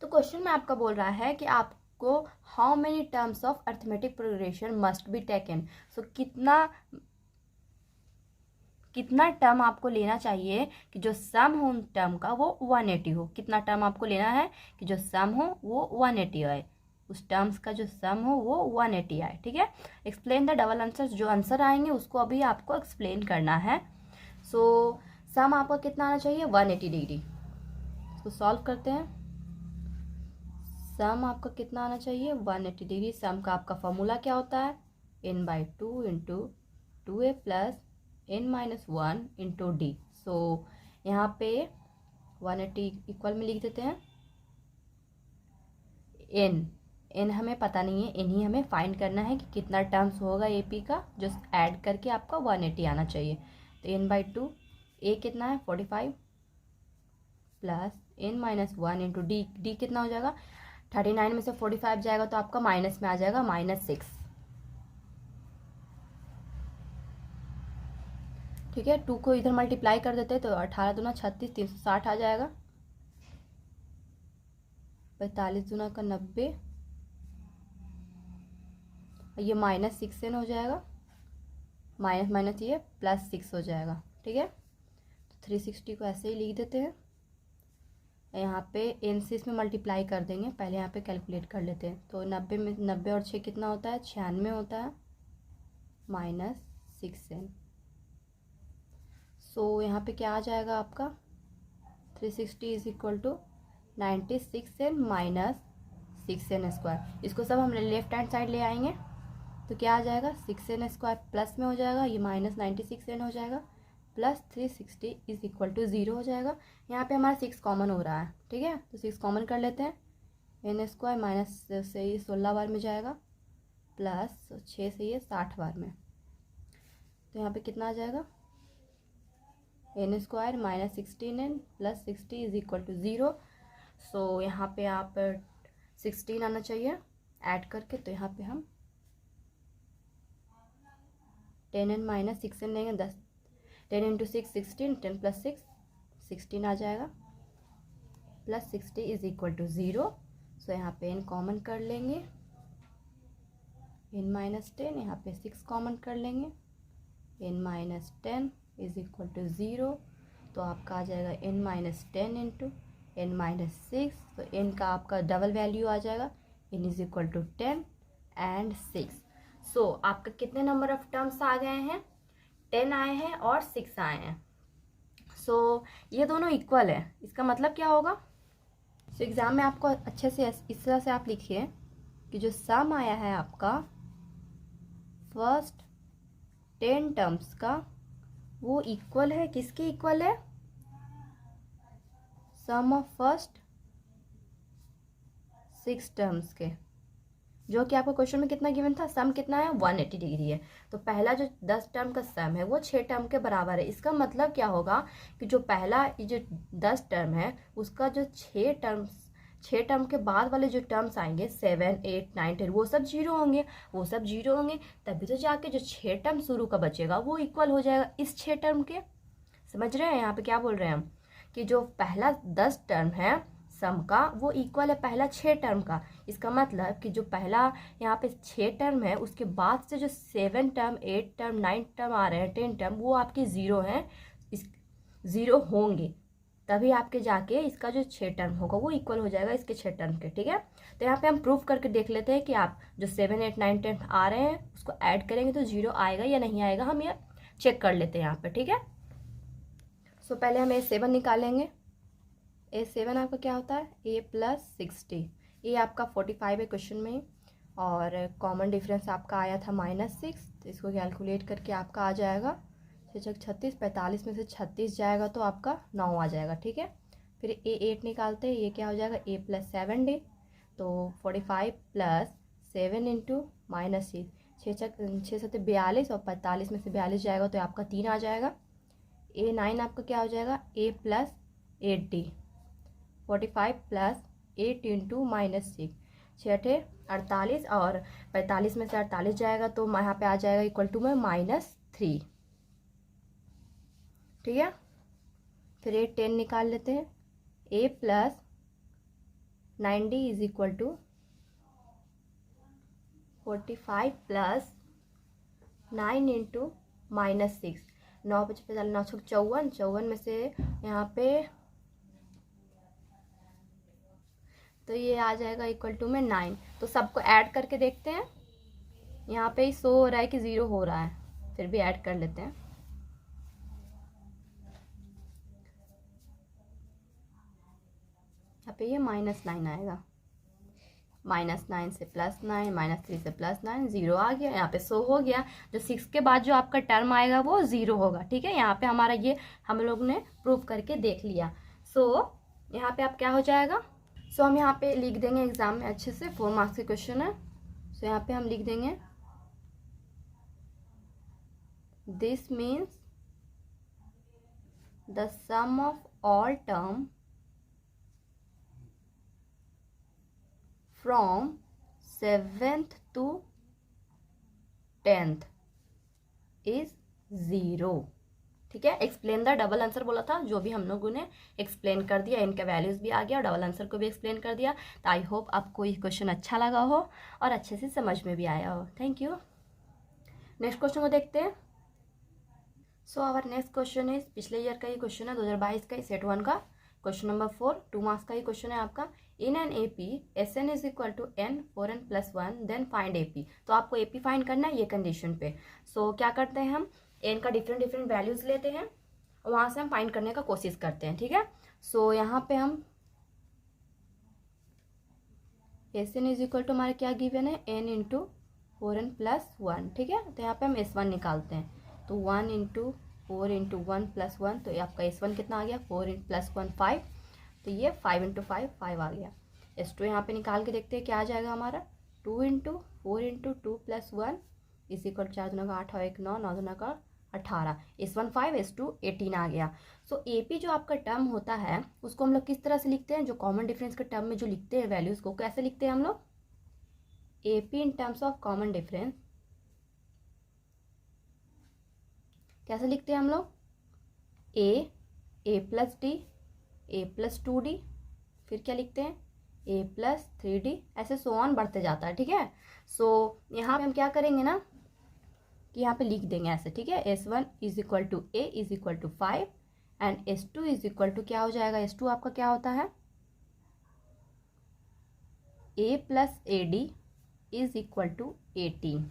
तो क्वेश्चन में आपका बोल रहा है कि आपको how many terms of arithmetic progression must be taken. So कितना टर्म आपको लेना चाहिए कि जो सम हो उन टर्म का वो 180 हो। कितना टर्म आपको लेना है कि जो सम हो वो 180 आए, उस टर्म्स का जो सम हो वो 180 आए। ठीक है, एक्सप्लेन द डबल आंसर, जो आंसर आएंगे उसको अभी आपको एक्सप्लेन करना है। सो सम आपका कितना आना चाहिए, 180 डिग्री। इसको सॉल्व करते हैं। सम आपका कितना आना चाहिए, 180 डिग्री। सम का आपका फॉर्मूला क्या होता है, n/2 × 2a + n-1 × d। सो यहाँ पे 180 इक्वल में लिख देते हैं। n हमें पता नहीं है, n ही हमें फाइंड करना है कि कितना टर्म्स होगा AP का, जो ऐड करके आपका 180 आना चाहिए। तो n/2, a कितना है 45 + n-1 × d, d कितना हो जाएगा, 39 में से 45 जाएगा तो आपका माइनस में आ जाएगा, -6। ठीक है, 2 को इधर मल्टीप्लाई कर देते हैं तो 18 दूना 36, 360 आ जाएगा, 45 दूना का 90, ये -6n हो जाएगा, माइनस ये +6 हो जाएगा। ठीक है, तो 360 को ऐसे ही लिख देते हैं। यहाँ पे n से इसमें मल्टीप्लाई कर देंगे, पहले यहाँ पे कैलकुलेट कर लेते हैं। तो 90 में 90 और 6 कितना होता है, 96 होता है, -6n। सो यहाँ पे क्या आ जाएगा आपका, 360 is equal to 96n - 6n²। इसको सब हम लेफ्ट हैंड साइड ले आएंगे तो क्या आ जाएगा, 6n² प्लस में हो जाएगा, ये -96n हो जाएगा, + 360 इज इक्वल टू 0 हो जाएगा। यहाँ पे हमारा 6 कॉमन हो रहा है। ठीक है, तो 6 कॉमन कर लेते हैं, n² माइनस से ये 16 बार में जाएगा, प्लस 6 से ये 60 बार में। तो यहाँ पे कितना आ जाएगा, n² - 16n + 60 is equal to 0। सो यहाँ पे आप 16 आना चाहिए ऐड करके, तो यहाँ पे हम 10n - 6n लेंगे, 10 × 6 16, 10 + 6 16 आ जाएगा, + 60 इज इक्वल टू 0। सो यहाँ पे n कॉमन कर लेंगे, n - 10, यहाँ पे 6 कॉमन कर लेंगे, n - 10 इज इक्वल टू 0। तो आपका आ जाएगा n - 10 × n - 6। तो n का आपका डबल वैल्यू आ जाएगा, n is equal to 10 and 6। So आपका कितने नंबर ऑफ टर्म्स आ गए हैं, 10 आए हैं और 6 आए हैं। सो ये दोनों इक्वल है, इसका मतलब क्या होगा। सो एग्ज़ाम में आपको अच्छे से इस तरह से आप लिखिए कि जो सम आया है आपका फर्स्ट 10 टर्म्स का, वो इक्वल है, किसके इक्वल है, सम ऑफ फर्स्ट 6 टर्म्स के, जो कि आपको क्वेश्चन में कितना गिवन था, सम कितना है 180 डिग्री है। तो पहला जो 10 टर्म का सम है वो 6 टर्म के बराबर है। इसका मतलब क्या होगा कि जो पहला जो 10 टर्म है उसका जो 6 टर्म के बाद वाले जो टर्म्स आएंगे 7, 8, 9, 10 वो सब जीरो होंगे, वो सब जीरो होंगे, तभी तो जाके जो 6 टर्म शुरू का बचेगा वो इक्वल हो जाएगा इस 6 टर्म के। समझ रहे हैं यहाँ पे क्या बोल रहे हैं हम, कि जो पहला 10 टर्म है सम का वो इक्वल है पहला 6 टर्म का। इसका मतलब कि जो पहला यहाँ पे 6 टर्म है उसके बाद से जो 7 टर्म, 8 टर्म, 9 टर्म आ रहे हैं, 10 टर्म, वो आपके ज़ीरो हैं, इस ज़ीरो होंगे, तभी आपके जाके इसका जो 6 टर्म होगा वो इक्वल हो जाएगा इसके 6 टर्म के। ठीक है, तो यहाँ पे हम प्रूफ करके देख लेते हैं कि आप जो 7, 8, 9, 10 आ रहे हैं उसको ऐड करेंगे तो ज़ीरो आएगा या नहीं आएगा, हम ये चेक कर लेते हैं यहाँ पे। ठीक है, सो पहले हम A7 निकालेंगे। A7 आपका क्या होता है, A+60। ये आपका 45 है क्वेश्चन में, और कॉमन डिफरेंस आपका आया था -6, तो इसको कैलकुलेट करके आपका आ जाएगा 6 36, 45 में से 36 जाएगा तो आपका 9 आ जाएगा। ठीक है, फिर A8 निकालते हैं, ये क्या हो जाएगा A+7D, तो 45 + 7 × -6, 6 7 42, और 45 में से 42 जाएगा तो आपका 3 आ जाएगा। A9 आपका क्या हो जाएगा A+8D, 45 + 8 × -6, 6 48, और 45 में से 48 जाएगा तो यहाँ पे आ जाएगा इक्वल टू में -3। ठीक है, फिर A10 निकाल लेते हैं। A+9D = 45 + 9 × -6, 9 × 55, 9 × 54, 54 में से यहाँ पे तो ये आ जाएगा इक्वल टू में 9। तो सबको ऐड करके देखते हैं, यहाँ पे ही शो हो रहा है कि ज़ीरो हो रहा है, फिर भी ऐड कर लेते हैं। यहाँ पे ये -9 आएगा, -9 से +9, -3 से +9, 0 आ गया, यहाँ पे शो हो गया। जो 6 के बाद जो आपका टर्म आएगा वो 0 होगा। ठीक है, यहाँ पे हमारा ये हम लोग ने प्रूव करके देख लिया। सो यहाँ पे आप क्या हो जाएगा, सो हम यहाँ पे लिख देंगे एग्जाम में अच्छे से, 4 मार्क्स के क्वेश्चन है। सो यहाँ पे हम लिख देंगे this means the sum of all term from 7th to 10th is 0। ठीक है, एक्सप्लेन द डबल आंसर बोला था, जो भी हम लोगों ने एक्सप्लेन कर दिया, इनका वैल्यूज भी आ गया और डबल आंसर को भी एक्सप्लेन कर दिया। तो आई होप आपको ये क्वेश्चन अच्छा लगा हो और अच्छे से समझ में भी आया हो। Thank you. नेक्स्ट क्वेश्चन को देखते हैं। So our next question is, पिछले ईयर का ही क्वेश्चन है, 2022 का, सेट 1 का क्वेश्चन नंबर 4, 2 मार्क्स का ही क्वेश्चन है आपका। In an AP SN = n for n + 1 then find AP। तो आपको AP फाइंड करना है ये कंडीशन पे। सो क्या करते हैं, हम n का डिफरेंट वैल्यूज लेते हैं और वहाँ से हम फाइंड करने का कोशिश करते हैं। ठीक है, सो यहाँ पे हम SN = हमारे क्या गिवन है, n × 4n + 1। ठीक है, तो यहाँ पे हम S1 निकालते हैं, तो 1 × 4 × 1 + 1, तो ये आपका S1 कितना आ गया, 4 + 1 5, तो ये 5 × 5 5 आ गया। S2 यहाँ पे निकाल के देखते हैं क्या आ जाएगा हमारा, 2 × 4 × 2 + 1 = 4 दूना का 8 और 1 9, 9 दूना का 18, S1 5, S2 18 आ गया। सो AP जो आपका टर्म होता है उसको हम लोग किस तरह से लिखते हैं, जो कॉमन डिफरेंस के टर्म में जो लिखते हैं वैल्यूज को, कैसे लिखते हैं हम लोग, AP in terms of common difference कैसे लिखते हैं हम लोग, A+D, A+2D, फिर क्या लिखते हैं A+3D, ऐसे सो ऑन बढ़ते जाता है। ठीक है, सो यहाँ पे हम क्या करेंगे ना कि यहाँ पे लिख देंगे ऐसे। ठीक है, S1 = A = 5 एंड S2 = क्या हो जाएगा, S2 आपका क्या होता है A+AD = 18।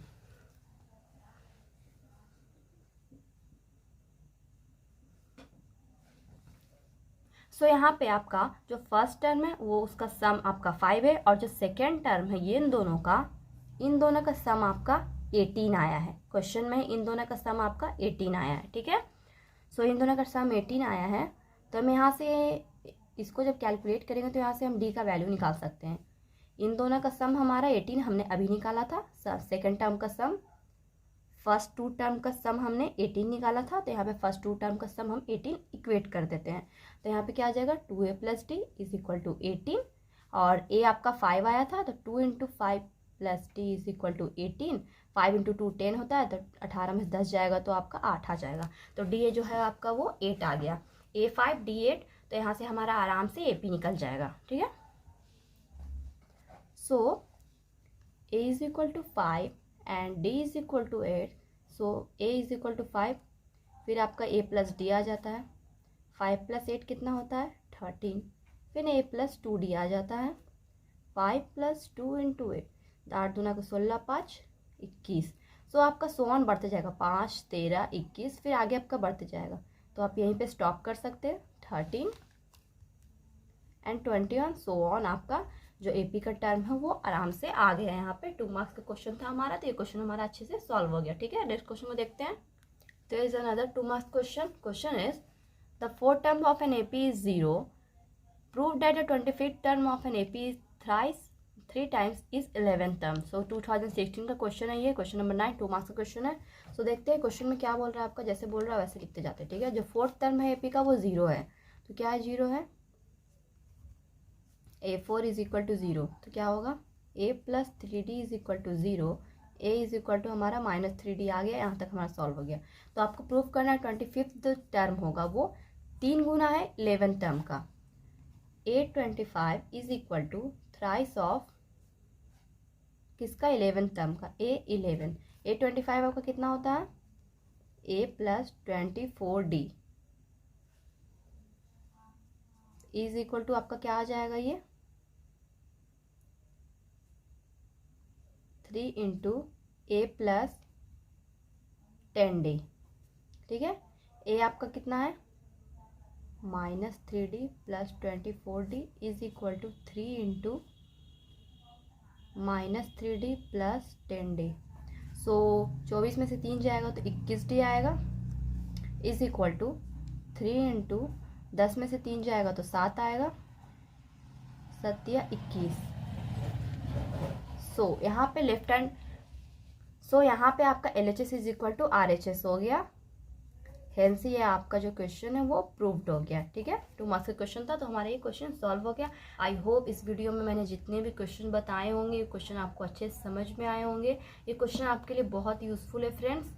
सो यहाँ पे आपका जो फर्स्ट टर्म है वो उसका सम आपका 5 है, और जो सेकेंड टर्म है ये इन दोनों का सम आपका 18 आया है। क्वेश्चन में इन दोनों का सम आपका 18 आया है। ठीक है, सो इन दोनों का सम 18 आया है, तो हम यहाँ से इसको जब कैलकुलेट करेंगे तो यहाँ से हम D का वैल्यू निकाल सकते हैं। इन दोनों का सम हमारा 18 हमने अभी निकाला था, सेकेंड टर्म का सम, फर्स्ट 2 टर्म का सम हमने 18 निकाला था, तो यहाँ पे फर्स्ट 2 टर्म का सम हम 18 इक्वेट कर देते हैं। तो यहाँ पे क्या आ जाएगा, 2A + D = 18, और ए आपका 5 आया था, तो 2 into 5 plus D is equal to 18। 5 into 2 10 होता है, तो 18 में 10 जाएगा तो आपका 8 आ जाएगा। तो डी ए जो है आपका वो 8 आ गया, A5 D8। तो यहाँ से हमारा आराम से AP निकल जाएगा, ठीक है। So A is equal to 5 and D is equal to 8। So A is equal to 5, फिर आपका A प्लस डी आ जाता है। 5 प्लस 8 कितना होता है 13। फिर A प्लस 2D आ जाता है। 5 प्लस 2 इंटू 8, 8 दूना को 16, 5 21। सो आपका सोन बढ़ते जाएगा, 5 13 21, फिर आगे आपका बढ़ते जाएगा। तो आप यहीं पे स्टॉप कर सकते हैं, 13 एंड 21 सो ऑन। आपका जो एपी का टर्म है वो आराम से आ गया। यहाँ पे 2 मार्क्स का क्वेश्चन था हमारा, तो ये क्वेश्चन हमारा अच्छे से सॉल्व हो गया, ठीक है। नेक्स्ट क्वेश्चन को देखते हैं। तो is another 2 marks question. Question is the fourth term of an AP is 0, prove that the 25th term of an AP is three times is 11th term. So 2016 का question है ये, question number 9, 2 marks का question है। So देखते हैं question में क्या बोल रहा है आपका, जैसे बोल रहा है वैसे लिखते जाते हैं, ठीक है। जो फोर्थ टर्म है एपी का वो 0 है, तो क्या है 0 है, A4 इज इक्वल टू 0, तो क्या होगा A plus 3D is equal to 0। A is equal to हमारा माइनस 3D आ गया, यहाँ तक हमारा सॉल्व हो गया। तो आपको प्रूफ करना है 25th टर्म होगा वो 3 गुना है 11th टर्म का। A25 is equal to thrice of किसका 11th टर्म का, A11। A25 आपका कितना होता है A plus 24D is equal to आपका क्या आ जाएगा, ये 3 इंटू A प्लस 10D, ठीक है। A आपका कितना है minus 3D plus 24D is equal to 3 into minus 3D plus 10D। So 24 में से 3 जाएगा तो 21D आएगा, इज इक्वल टू 3 इंटू 10 में से 3 जाएगा तो 7 आएगा, 7 या 21। सो यहाँ पे लेफ्ट हैंड, सो यहाँ पे आपका LHS is equal to RHS हो गया। हेंस ये आपका जो क्वेश्चन है वो प्रूव्ड हो गया, ठीक है। 2 मार्क्स का क्वेश्चन था, तो हमारा ये क्वेश्चन सॉल्व हो गया। आई होप इस वीडियो में मैंने जितने भी क्वेश्चन बताए होंगे, ये क्वेश्चन आपको अच्छे से समझ में आए होंगे। ये क्वेश्चन आपके लिए बहुत यूजफुल है फ्रेंड्स।